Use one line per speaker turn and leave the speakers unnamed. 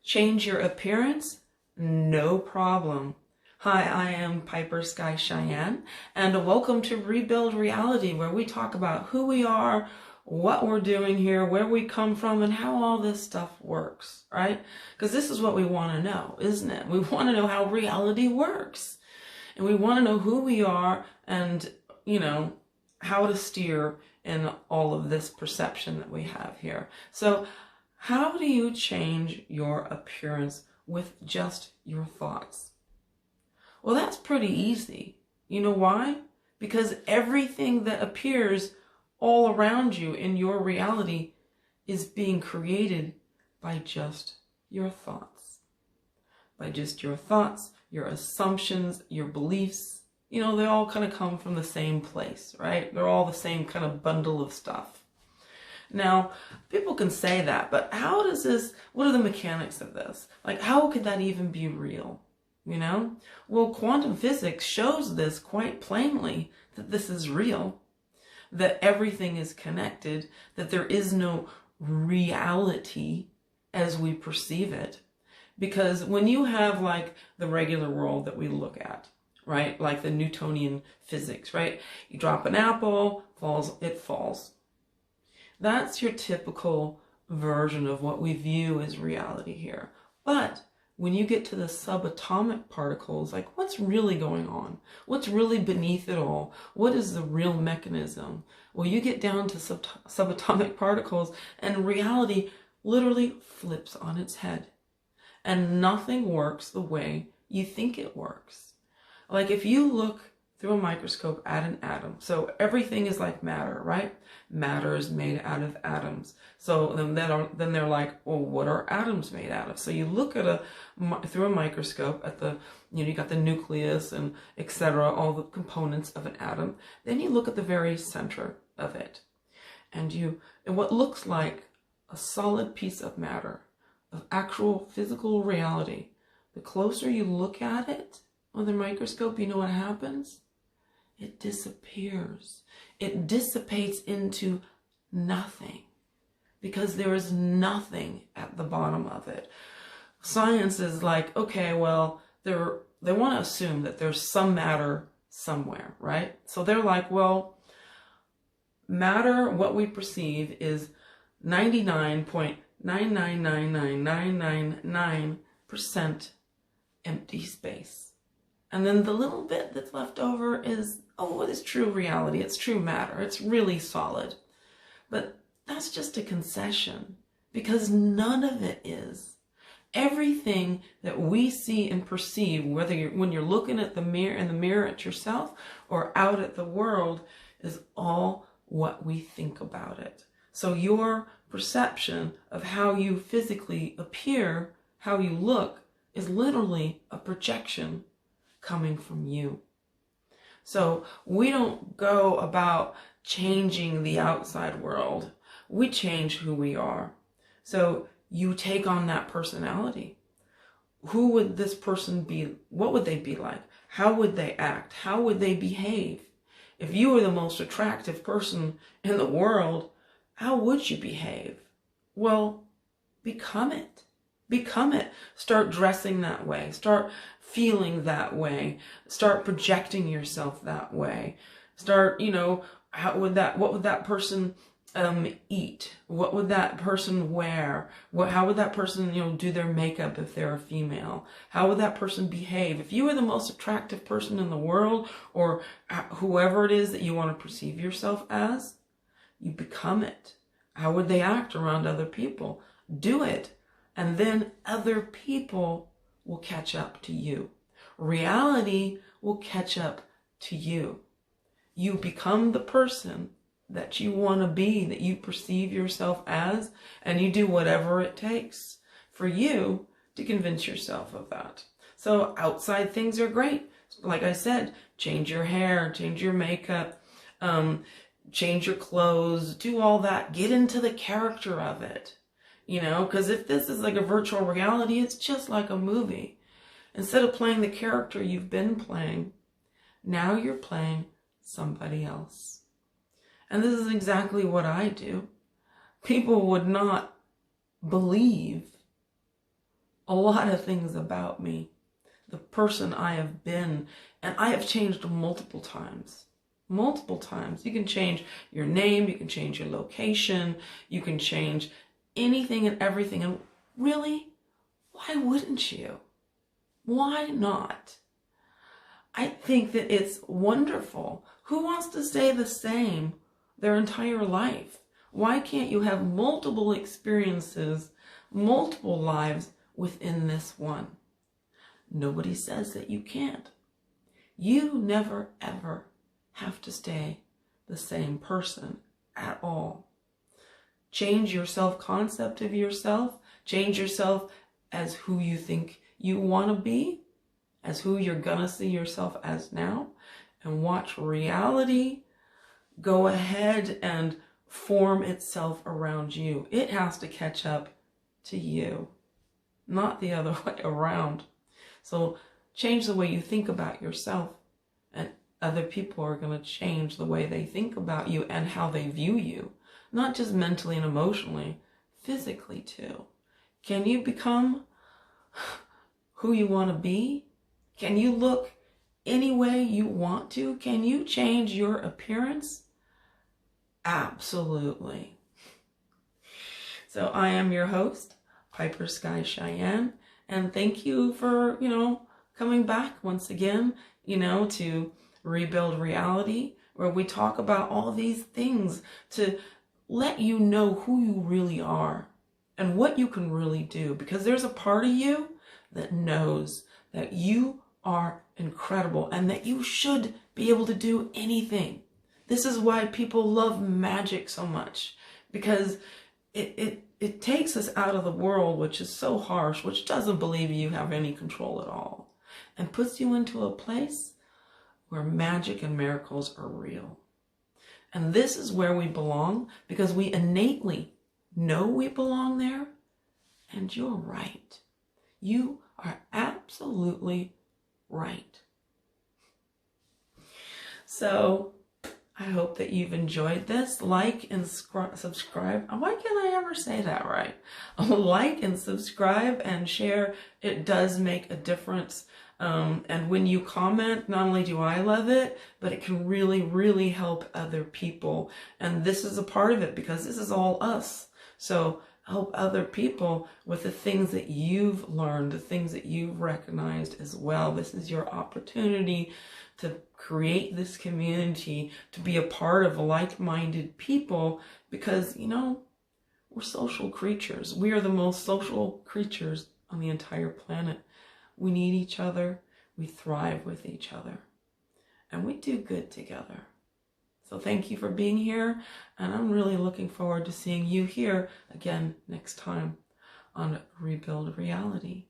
Change your appearance? No problem. Hi, I am Piper Sky Cheyenne, and welcome to Rebuild Reality, where we talk about who we are, what we're doing here, where we come from, and how all this stuff works, right? Because this is what we want to know, isn't it? We want to know how reality works. And we want to know who we are and, how to steer in all of this perception that we have here. So how do you change your appearance with just your thoughts? Well, that's pretty easy. You know why? Because everything that appears all around you in your reality is being created by just your thoughts. By just your thoughts, your assumptions, your beliefs. They all kind of come from the same place, right? They're all the same kind of bundle of stuff. Now, people can say that, but what are the mechanics of this? Like, how could that even be real? Well, quantum physics shows this quite plainly, that this is real, that everything is connected, that there is no reality as we perceive it. Because when you have like the regular world that we look at, right? Like the Newtonian physics, right? You drop an apple, it falls. That's your typical version of what we view as reality here. But when you get to the subatomic particles, like what's really going on? What's really beneath it all? What is the real mechanism? Well, you get down to subatomic particles and reality literally flips on its head. And nothing works the way you think it works. Like if you look through a microscope at an atom, so everything is like matter, right? Matter is made out of atoms. So then they're like, well, what are atoms made out of? So you look at through a microscope at you got the nucleus and etc., all the components of an atom. Then you look at the very center of it, and what looks like a solid piece of matter, of actual physical reality. The closer you look at it on the microscope, you know what happens? It disappears. It dissipates into nothing because there is nothing at the bottom of it. Science is like, okay, well, they want to assume that there's some matter somewhere, right? So they're like, well, matter, what we perceive is 99.9999999% empty space. And then the little bit that's left over is, what is true reality? It's true matter. It's really solid. But that's just a concession because none of it is. Everything that we see and perceive, when you're looking at in the mirror at yourself or out at the world, is all what we think about it. So your perception of how you physically appear, how you look, is literally a projection coming from you. So we don't go about changing the outside world. We change who we are. So you take on that personality. Who would this person be? What would they be like? How would they act? How would they behave? If you were the most attractive person in the world, how would you behave? Well, become it. Become it. Start dressing that way. Start feeling that way. Start projecting yourself that way. Start, what would that person eat? What would that person wear? How would that person, do their makeup if they're a female? How would that person behave? If you were the most attractive person in the world, or whoever it is that you want to perceive yourself as, you become it. How would they act around other people? Do it. And then other people will catch up to you. Reality will catch up to you. You become the person that you want to be, that you perceive yourself as, and you do whatever it takes for you to convince yourself of that. So outside things are great. Like I said, change your hair, change your makeup, change your clothes, do all that. Get into the character of it. Because if this is like a virtual reality, it's just like a movie. Instead of playing the character you've been playing, now you're playing somebody else. And this is exactly what I do. People would not believe a lot of things about me, the person I have been, and I have changed multiple times. Multiple times. You can change your name, you can change your location, you can change anything and everything. And really, why wouldn't you? Why not? I think that it's wonderful. Who wants to stay the same their entire life? Why can't you have multiple experiences, multiple lives within this one? Nobody says that you can't. You never, ever have to stay the same person at all. Change your self-concept of yourself. Change yourself as who you think you want to be, as who you're gonna see yourself as now, and watch reality go ahead and form itself around you. It has to catch up to you, not the other way around. So change the way you think about yourself, and other people are going to change the way they think about you and how they view you, not just mentally and emotionally, physically too. Can you become who you want to be? Can you look any way you want to? Can you change your appearance? Absolutely. So I am your host, Piper Sky Cheyenne, and thank you for, coming back once again, to Rebuild Reality, where we talk about all these things to let you know who you really are and what you can really do, because there's a part of you that knows that you are incredible and that you should be able to do anything. This is why people love magic so much, because it takes us out of the world, which is so harsh, which doesn't believe you have any control at all, and puts you into a place where magic and miracles are real. And this is where we belong, because we innately know we belong there. And you're right. You are absolutely right. So I hope that you've enjoyed this. Like and subscribe. Why can't I ever say that right? Like and subscribe and share. It does make a difference. And when you comment, not only do I love it, but it can really, really help other people. And this is a part of it, because this is all us. So help other people with the things that you've learned, the things that you've recognized as well. This is your opportunity to create this community, to be a part of like-minded people, because, we're social creatures. We are the most social creatures on the entire planet. We need each other, we thrive with each other, and we do good together. So thank you for being here, and I'm really looking forward to seeing you here again next time on Rebuild Reality.